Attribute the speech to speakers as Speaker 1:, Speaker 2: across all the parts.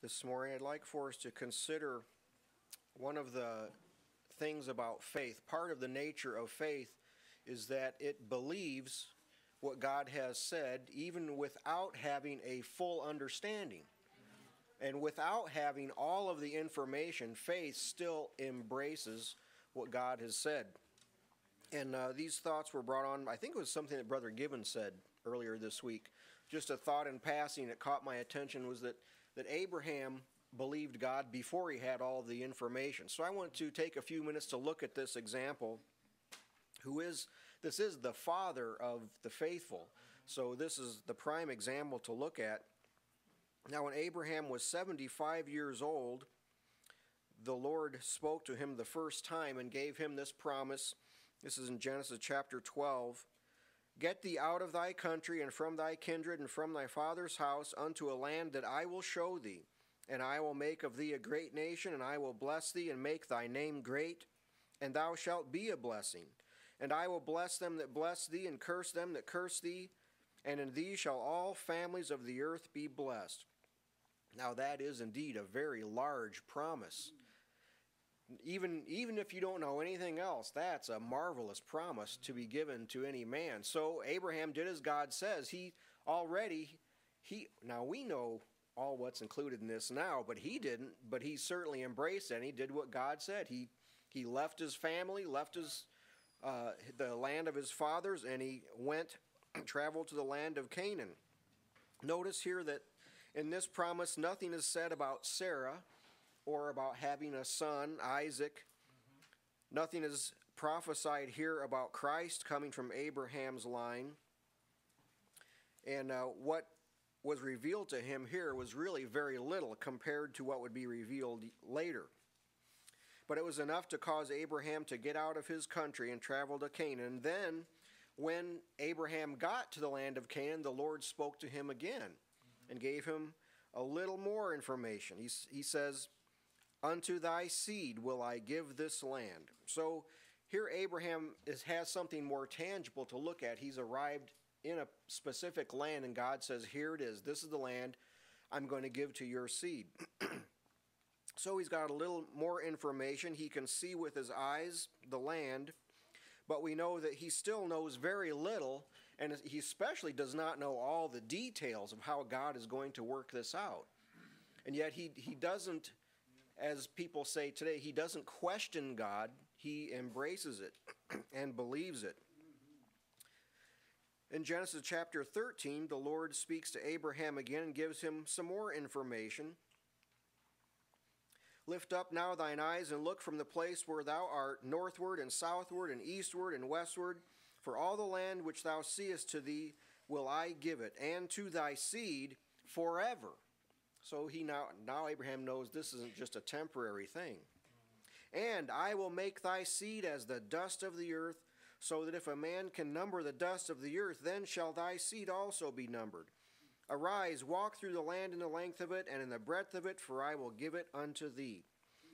Speaker 1: this morning, I'd like for us to consider one of the things about faith. Part of the nature of faith is that it believes what God has said, even without having a full understanding. And without having all of the information, faith still embraces what God has said. And these thoughts were brought on, I think it was something that Brother Gibbon said earlier this week. Just a thought in passing that caught my attention was that Abraham believed God before he had all the information. So I want to take a few minutes to look at this example. This is the father of the faithful. So this is the prime example to look at. Now when Abraham was 75 years old, the Lord spoke to him the first time and gave him this promise. This is in Genesis chapter 12. Get thee out of thy country and from thy kindred and from thy father's house unto a land that I will show thee. And I will make of thee a great nation, and I will bless thee and make thy name great, and thou shalt be a blessing. And I will bless them that bless thee, and curse them that curse thee, and in thee shall all families of the earth be blessed. Now that is indeed a very large promise. Even if you don't know anything else, that's a marvelous promise to be given to any man. So Abraham did as God says. Now we know all what's included in this now, but he didn't. But he certainly embraced it, and he did what God said. He left his family, left the land of his fathers, and he traveled to the land of Canaan. Notice here that in this promise, nothing is said about Sarah or about having a son, Isaac. Nothing is prophesied here about Christ coming from Abraham's line. And what was revealed to him here was really very little compared to what would be revealed later. But it was enough to cause Abraham to get out of his country and travel to Canaan. Then, when Abraham got to the land of Canaan, the Lord spoke to him again and gave him a little more information. He says, unto thy seed will I give this land. So here Abraham has something more tangible to look at. He's arrived in a specific land, and God says, here it is. This is the land I'm going to give to your seed. So he's got a little more information. He can see with his eyes the land, but we know that he still knows very little, and he especially does not know all the details of how God is going to work this out. And yet he doesn't, as people say today, he doesn't question God. He embraces it and believes it. In Genesis chapter 13, the Lord speaks to Abraham again and gives him some more information. Lift up now thine eyes and look from the place where thou art, northward and southward and eastward and westward. For all the land which thou seest to thee will I give it, and to thy seed forever. So now Abraham knows this isn't just a temporary thing. And I will make thy seed as the dust of the earth, so that if a man can number the dust of the earth, then shall thy seed also be numbered. Arise, walk through the land in the length of it, and in the breadth of it, for I will give it unto thee.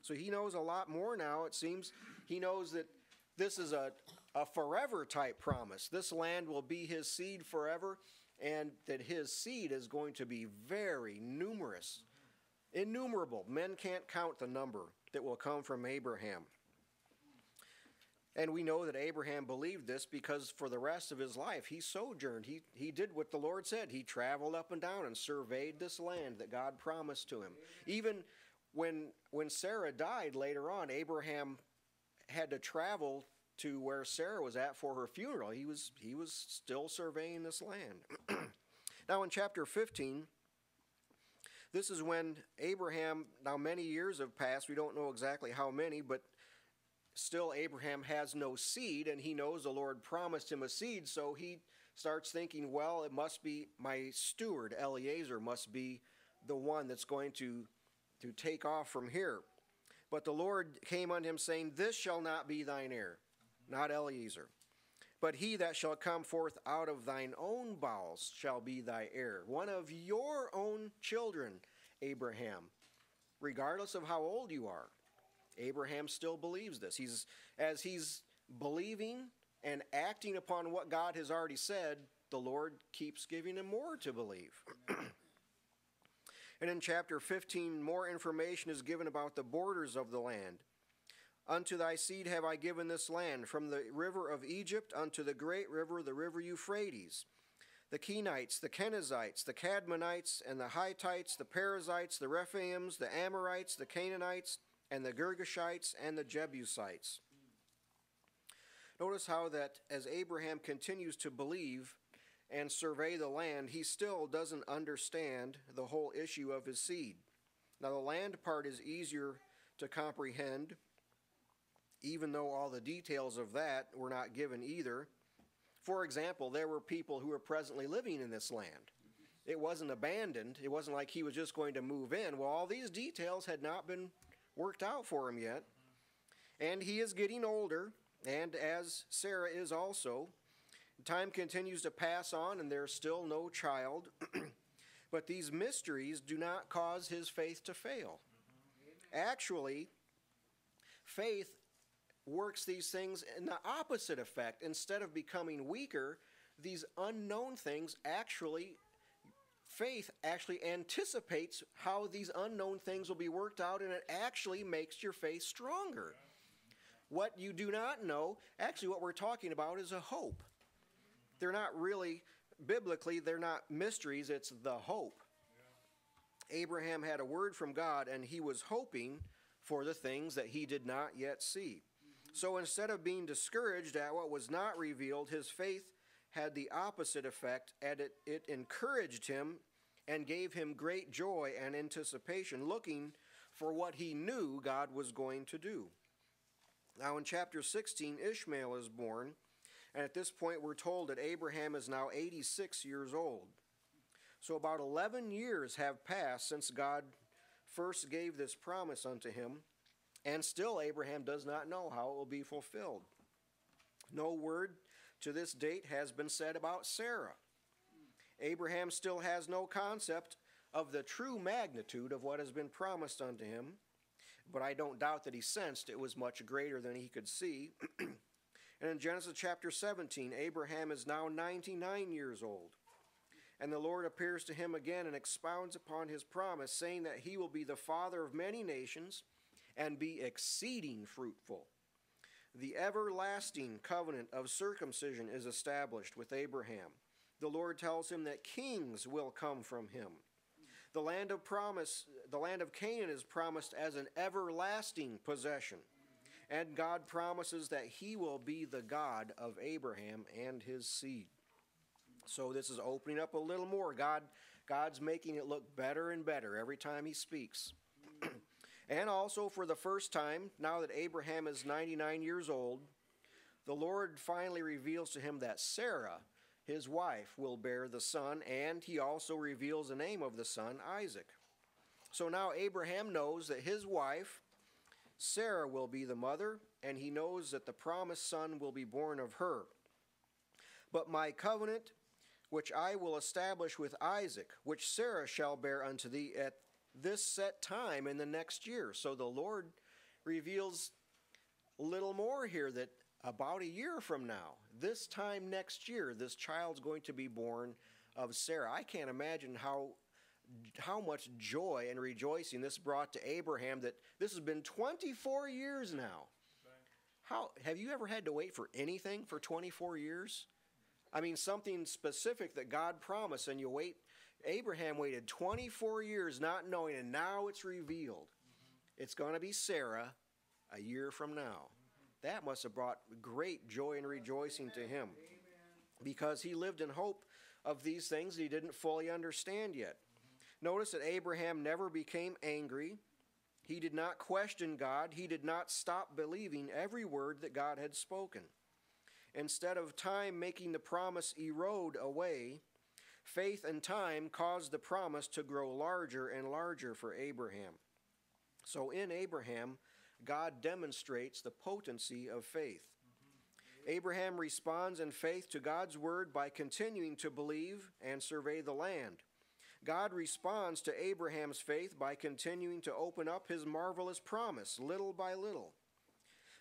Speaker 1: So he knows a lot more now, it seems. He knows that this is a forever type promise. This land will be his seed forever, and that his seed is going to be very numerous. Innumerable. Men can't count the number that will come from Abraham. And we know that Abraham believed this because for the rest of his life, he sojourned. He did what the Lord said. He traveled up and down and surveyed this land that God promised to him. Even when Sarah died later on, Abraham had to travel to where Sarah was at for her funeral. He was still surveying this land. Now in chapter 15, this is when Abraham, now many years have passed. We don't know exactly how many, but still Abraham has no seed, and he knows the Lord promised him a seed, so he starts thinking, well, it must be my steward, Eliezer, must be the one that's going to take off from here. But the Lord came unto him, saying, this shall not be thine heir, not Eliezer, but he that shall come forth out of thine own bowels shall be thy heir, one of your own children, Abraham, regardless of how old you are. Abraham still believes this. As he's believing and acting upon what God has already said, the Lord keeps giving him more to believe. And in chapter 15, more information is given about the borders of the land. Unto thy seed have I given this land, from the river of Egypt unto the great river, the river Euphrates. The Kenites, the Kenizzites, the Cadmonites, and the Hittites, the Perizzites, the Rephaims, the Amorites, the Canaanites, and the Girgashites, and the Jebusites. Notice how that as Abraham continues to believe and survey the land, he still doesn't understand the whole issue of his seed. Now, the land part is easier to comprehend, even though all the details of that were not given either. For example, there were people who were presently living in this land. It wasn't abandoned. It wasn't like he was just going to move in. Well, all these details had not been worked out for him yet. And he is getting older, and as Sarah is also. Time continues to pass on, and there's still no child. But these mysteries do not cause his faith to fail. Actually, faith works these things in the opposite effect. Instead of becoming weaker, these unknown things faith actually anticipates how these unknown things will be worked out, and it actually makes your faith stronger. What you do not know, actually what we're talking about is a hope. They're not really, biblically, they're not mysteries, it's the hope. Abraham had a word from God, and he was hoping for the things that he did not yet see. So instead of being discouraged at what was not revealed, his faith had the opposite effect, and it encouraged him and gave him great joy and anticipation, looking for what he knew God was going to do. Now in chapter 16, Ishmael is born, and at this point we're told that Abraham is now 86 years old. So about 11 years have passed since God first gave this promise unto him, and still Abraham does not know how it will be fulfilled. No word to this date has been said about Sarah. Abraham still has no concept of the true magnitude of what has been promised unto him, but I don't doubt that he sensed it was much greater than he could see. And in Genesis chapter 17, Abraham is now 99 years old. And the Lord appears to him again and expounds upon his promise, saying that he will be the father of many nations and be exceeding fruitful. The everlasting covenant of circumcision is established with Abraham. The Lord tells him that kings will come from him. The land of promise, the land of Canaan is promised as an everlasting possession. And God promises that he will be the God of Abraham and his seed. So this is opening up a little more. God's making it look better and better every time he speaks. And also for the first time, now that Abraham is 99 years old, the Lord finally reveals to him that Sarah, his wife, will bear the son, and he also reveals the name of the son, Isaac. So now Abraham knows that his wife, Sarah, will be the mother, and he knows that the promised son will be born of her. But my covenant, which I will establish with Isaac, which Sarah shall bear unto thee at this set time in the next year. So the Lord reveals a little more here, that about a year from now, this time next year, this child's going to be born of Sarah. I can't imagine how much joy and rejoicing this brought to Abraham, that this has been 24 years now. How have you ever had to wait for anything for 24 years? I mean, something specific that God promised, and you wait. Abraham waited 24 years not knowing, and now it's revealed. It's going to be Sarah a year from now. That must have brought great joy and rejoicing to him, because he lived in hope of these things that he didn't fully understand yet. Notice that Abraham never became angry. He did not question God. He did not stop believing every word that God had spoken. Instead of time making the promise erode away, faith and time caused the promise to grow larger and larger for Abraham. So in Abraham, God demonstrates the potency of faith. Abraham responds in faith to God's word by continuing to believe and survey the land. God responds to Abraham's faith by continuing to open up his marvelous promise little by little.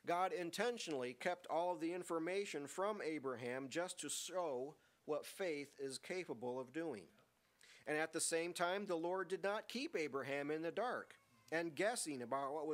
Speaker 1: God intentionally kept all of the information from Abraham just to show what faith is capable of doing. And at the same time, the Lord did not keep Abraham in the dark and guessing about what was